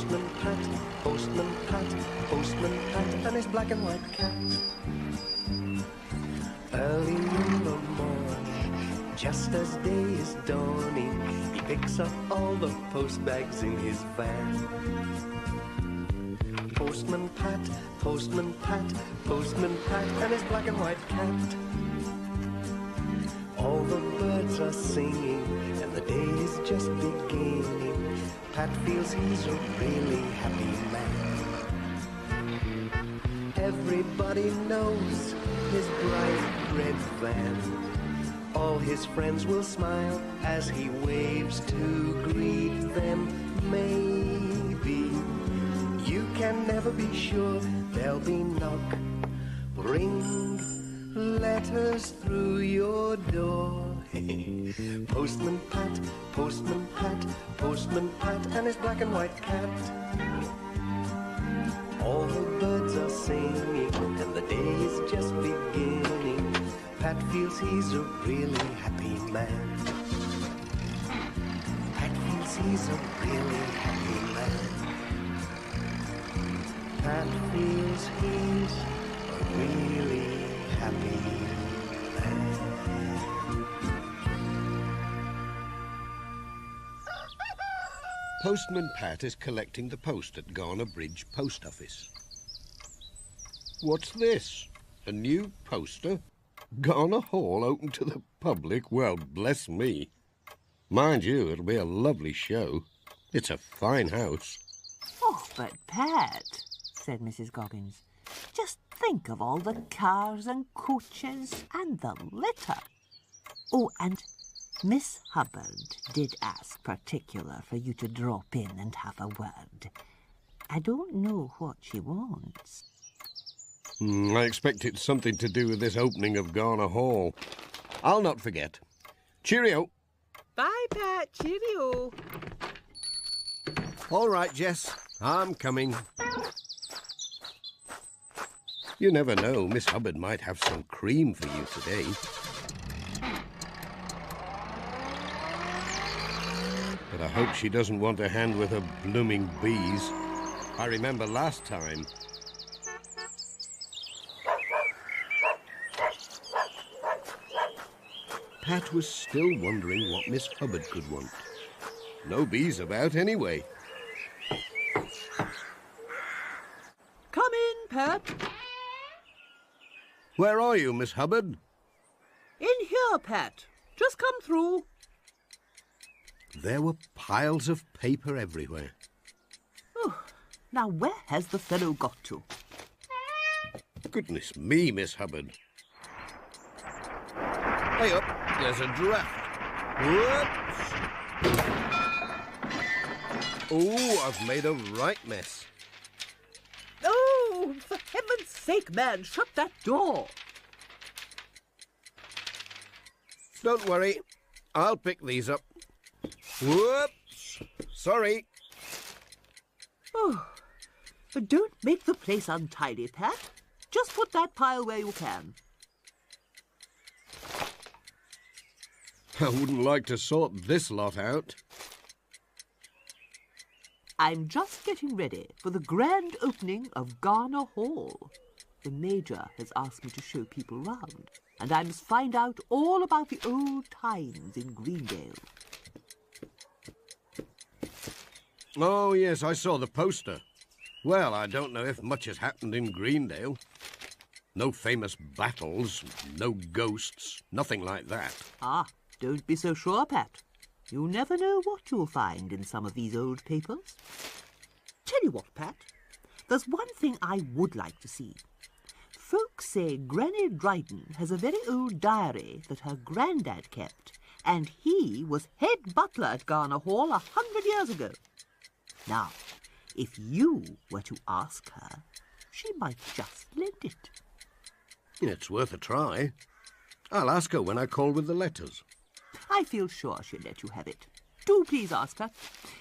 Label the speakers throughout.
Speaker 1: Postman Pat, Postman Pat, Postman Pat, and his black and white cat. Early in the morning, just as day is dawning, he picks up all the post bags in his van. Postman Pat, Postman Pat, Postman Pat, and his black and white cat. All the birds are singing, and the day is just beginning. Pat feels he's a really happy man. Everybody knows his bright red van. All his friends will smile as he waves to greet them. Maybe you can never be sure there'll be knock. Bring letters through your door. Postman Pat, Postman Pat, Postman Pat, and his black and white cat. All the birds are singing, and the day is just beginning. Pat feels he's a really happy man. Pat feels he's a really happy man. Pat feels he's a really happy man.
Speaker 2: Postman Pat is collecting the post at Garner Bridge Post Office. What's this? A new poster? Garner Hall open to the public? Well, bless me. Mind you, it'll be a lovely show. It's a fine house.
Speaker 3: Oh, but Pat, said Mrs. Goggins, just think of all the cars and coaches and the litter. Oh, and Miss Hubbard did ask particular for you to drop in and have a word. I don't know what she wants.
Speaker 2: I expect it's something to do with this opening of Garner Hall. I'll not forget. Cheerio.
Speaker 4: Bye, Pat. Cheerio.
Speaker 2: All right, Jess. I'm coming. You never know. Miss Hubbard might have some cream for you today. But I hope she doesn't want a hand with her blooming bees. I remember last time. Pat was still wondering what Miss Hubbard could want. No bees about anyway.
Speaker 4: Come in, Pat.
Speaker 2: Where are you, Miss Hubbard?
Speaker 4: In here, Pat. Just come through.
Speaker 2: There were piles of paper everywhere.
Speaker 4: Oh, now where has the fellow got to?
Speaker 2: Goodness me, Miss Hubbard. Hey up, there's a draft. Whoops! Oh, I've made a right mess.
Speaker 4: Oh, for heaven's sake, man, shut that door.
Speaker 2: Don't worry, I'll pick these up. Whoops! Sorry.
Speaker 4: Oh, but don't make the place untidy, Pat. Just put that pile where you can.
Speaker 2: I wouldn't like to sort this lot out.
Speaker 4: I'm just getting ready for the grand opening of Garner Hall. The Major has asked me to show people round, and I must find out all about the old times in Greendale.
Speaker 2: Oh, yes, I saw the poster. Well, I don't know if much has happened in Greendale. No famous battles, no ghosts, nothing like that.
Speaker 4: Ah, don't be so sure, Pat. You never know what you'll find in some of these old papers. Tell you what, Pat, there's one thing I would like to see. Folks say Granny Dryden has a very old diary that her granddad kept, and he was head butler at Garner Hall 100 years ago. Now, if you were to ask her, she might just lend it.
Speaker 2: It's worth a try. I'll ask her when I call with the letters.
Speaker 4: I feel sure she'll let you have it. Do please ask her.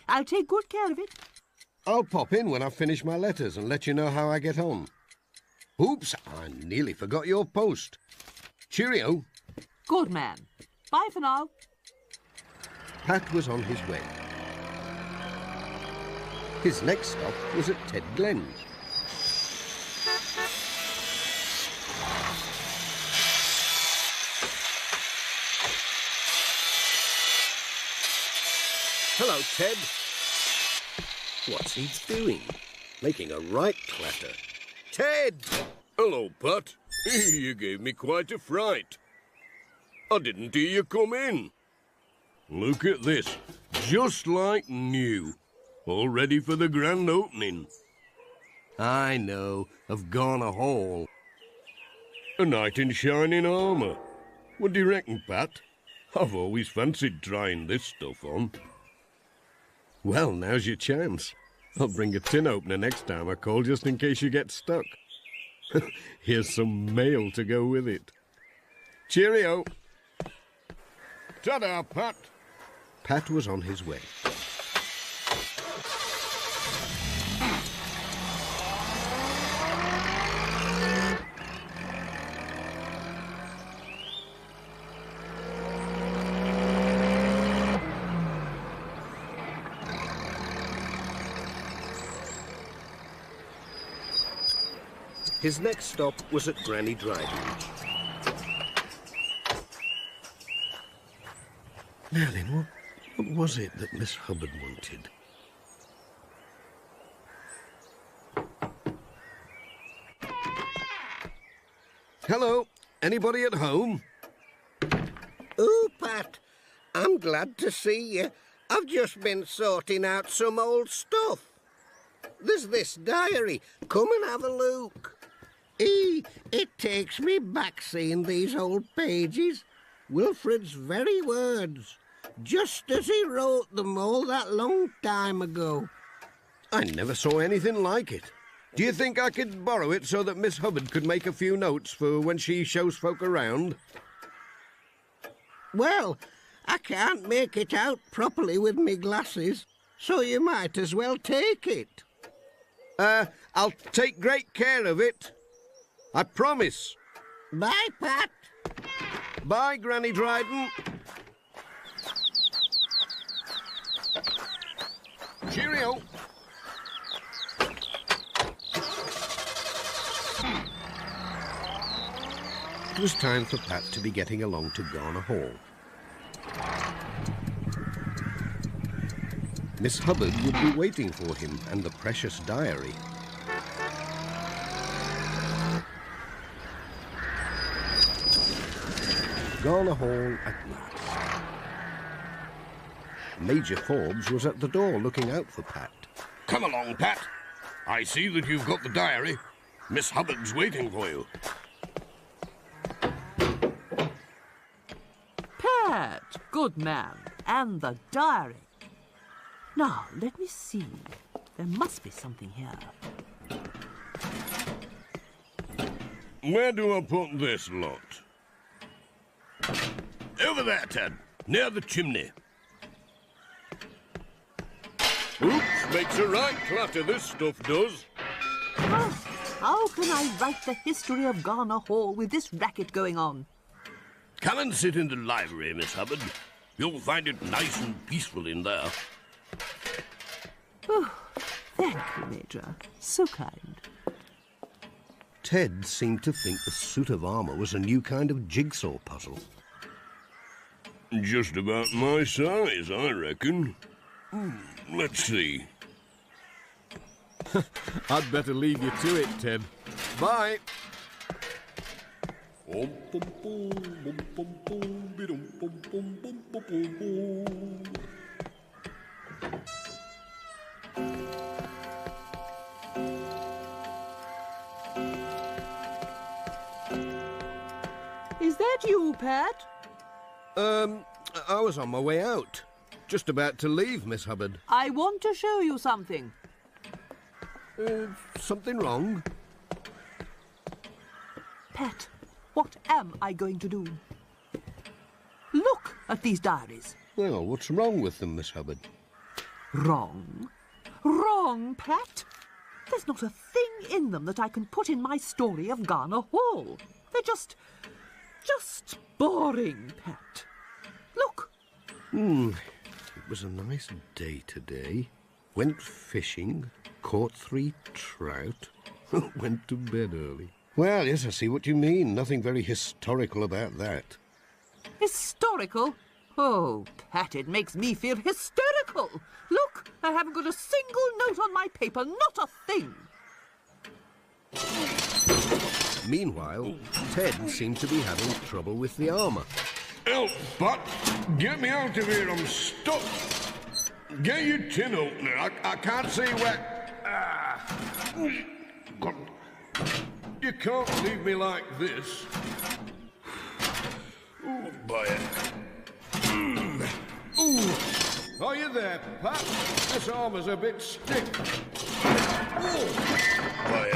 Speaker 4: I'll take good care of it.
Speaker 2: I'll pop in when I finish my letters and let you know how I get on. Oops, I nearly forgot your post. Cheerio.
Speaker 4: Good man. Bye for now.
Speaker 2: Pat was on his way. His next stop was at Ted Glen's. Hello, Ted. What's he doing? Making a right clatter. Ted!
Speaker 5: Hello, Pat. You gave me quite a fright. I didn't hear you come in. Look at this. Just like new. All ready for the grand opening.
Speaker 2: I know, of Garner Hall.
Speaker 5: A knight in shining armour. What do you reckon, Pat? I've always fancied trying this stuff on.
Speaker 2: Well, now's your chance. I'll bring a tin opener next time I call, just in case you get stuck. Here's some mail to go with it. Cheerio.
Speaker 5: Ta-da, Pat.
Speaker 2: Pat was on his way. His next stop was at Granny Dryden's. Now then, what was it that Miss Hubbard wanted? Hello, anybody at home?
Speaker 6: Oh, Pat, I'm glad to see you. I've just been sorting out some old stuff. There's this diary. Come and have a look. It takes me back seeing these old pages. Wilfred's very words, just as he wrote them all that long time ago.
Speaker 2: I never saw anything like it. Do you think I could borrow it so that Miss Hubbard could make a few notes for when she shows folk around?
Speaker 6: Well, I can't make it out properly with me glasses, so you might as well take it.
Speaker 2: I'll take great care of it. I promise.
Speaker 6: Bye, Pat.
Speaker 2: Bye, Granny Dryden. Cheerio. It was time for Pat to be getting along to Garner Hall. Miss Hubbard would be waiting for him and the precious diary. Garner Hall at last. Major Forbes was at the door looking out for Pat.
Speaker 5: Come along, Pat. I see that you've got the diary. Miss Hubbard's waiting for you.
Speaker 3: Pat, good man, and the diary. Now, let me see. There must be something here.
Speaker 5: Where do I put this lot? Over there, Ted. Near the chimney. Oops, makes a right clatter, this stuff does.
Speaker 3: Oh, how can I write the history of Garner Hall with this racket going on?
Speaker 5: Come and sit in the library, Miss Hubbard. You'll find it nice and peaceful in there.
Speaker 3: Oh, thank you, Major. So kind.
Speaker 2: Ted seemed to think the suit of armour was a new kind of jigsaw puzzle.
Speaker 5: Just about my size, I reckon. Let's see.
Speaker 2: I'd better leave you to it, Ted. Bye.
Speaker 3: Is that you, Pat?
Speaker 2: I was on my way out. Just about to leave, Miss Hubbard.
Speaker 3: I want to show you something.
Speaker 2: Something wrong?
Speaker 3: Pat, what am I going to do? Look at these diaries.
Speaker 2: Well, what's wrong with them, Miss Hubbard?
Speaker 3: Wrong? Wrong, Pat? There's not a thing in them that I can put in my story of Garner Hall. They're just boring, Pat. Look.
Speaker 2: It was a nice day today. Went fishing, caught 3 trout, went to bed early. Well, yes, I see what you mean. Nothing very historical about that.
Speaker 4: Historical? Oh, Pat, it makes me feel hysterical. Look, I haven't got a single note on my paper, not a thing.
Speaker 2: Meanwhile, Ted seemed to be having trouble with the armour.
Speaker 5: Help, Pat! Get me out of here, I'm stuck! Get your tin opener, I can't see where... God. You can't leave me like this. Oh, boy. Ooh. Are you there, Pat? This armour's a bit stiff. Oh, boy.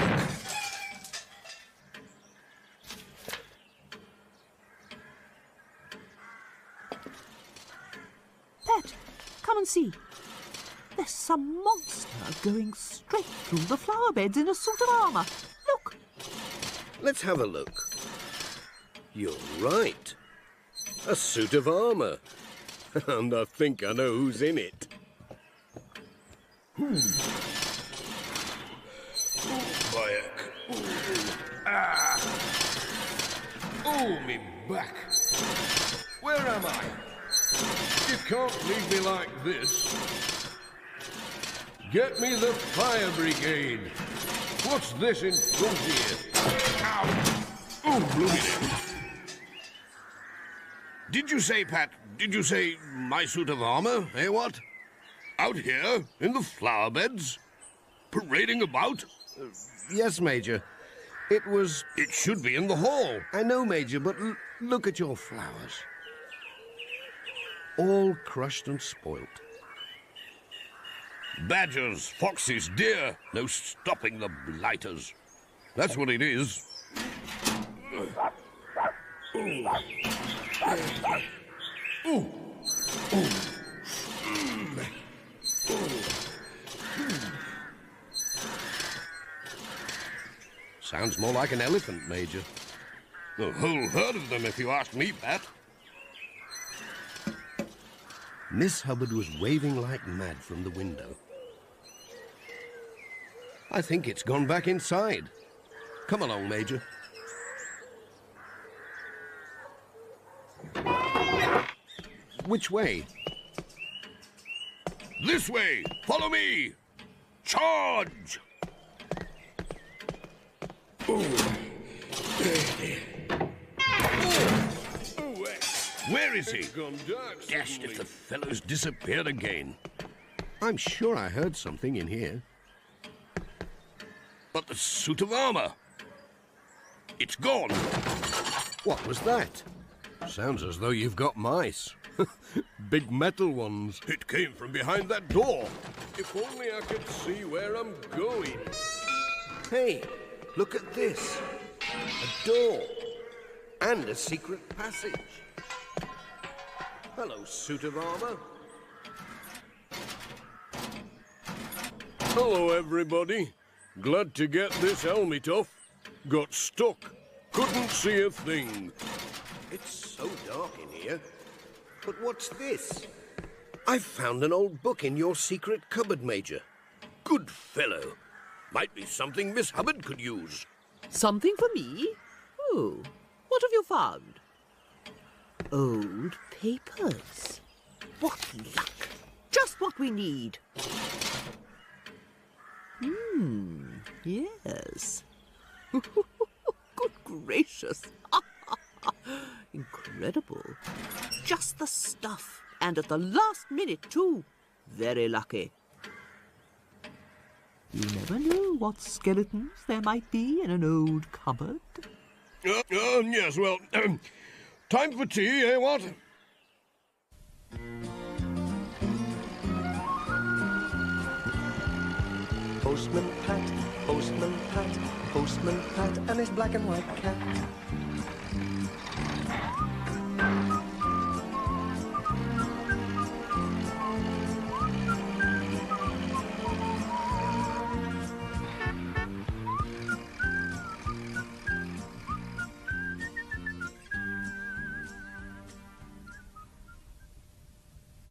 Speaker 4: Pat, come and see. There's some monster going straight through the flower beds in a suit of armour. Look.
Speaker 6: Let's have a look. You're right. A suit of armour.
Speaker 5: And I think I know who's in it. Oh, me back. Where am I? You can't leave me like this. Get me the fire brigade. What's this in front here? Ow! Oh, bloody.
Speaker 2: Did you say, Pat, did you say my suit of armour, eh, what?
Speaker 5: Out here, in the flower beds? Parading about?
Speaker 2: Yes, Major.
Speaker 5: It should be in the hall.
Speaker 2: I know, Major, but look at your flowers. All crushed and spoilt.
Speaker 5: Badgers, foxes, deer. No stopping the blighters. That's what it is. Ooh.
Speaker 2: Sounds more like an elephant, Major.
Speaker 5: A whole herd of them, if you ask me, Pat.
Speaker 2: Miss Hubbard was waving like mad from the window. I think it's gone back inside. Come along, Major. Which way?
Speaker 5: This way! Follow me! Charge! Where is he? Dashed if the fellow's disappeared again.
Speaker 2: I'm sure I heard something in here.
Speaker 5: But the suit of armour, it's gone.
Speaker 2: What was that? Sounds as though you've got mice. Big metal ones.
Speaker 5: It came from behind that door. If only I could see where I'm going.
Speaker 6: Hey, look at this. A door. And a secret passage. Hello, suit of armour.
Speaker 5: Hello, everybody. Glad to get this helmet off. Got stuck. Couldn't see a thing.
Speaker 6: It's so dark in here. But what's this? I've found an old book in your secret cupboard, Major.
Speaker 5: Good fellow. Might be something Miss Hubbard could use.
Speaker 4: Something for me? Oh, what have you found? Old papers. What luck! Just what we need. Yes. Good gracious. Incredible. Just the stuff. And at the last minute, too. Very lucky. You never know what skeletons there might be in an old cupboard.
Speaker 5: Yes, well, time for tea, eh, what?
Speaker 1: Postman Pat, Postman Pat, Postman Pat, and his black and white cat.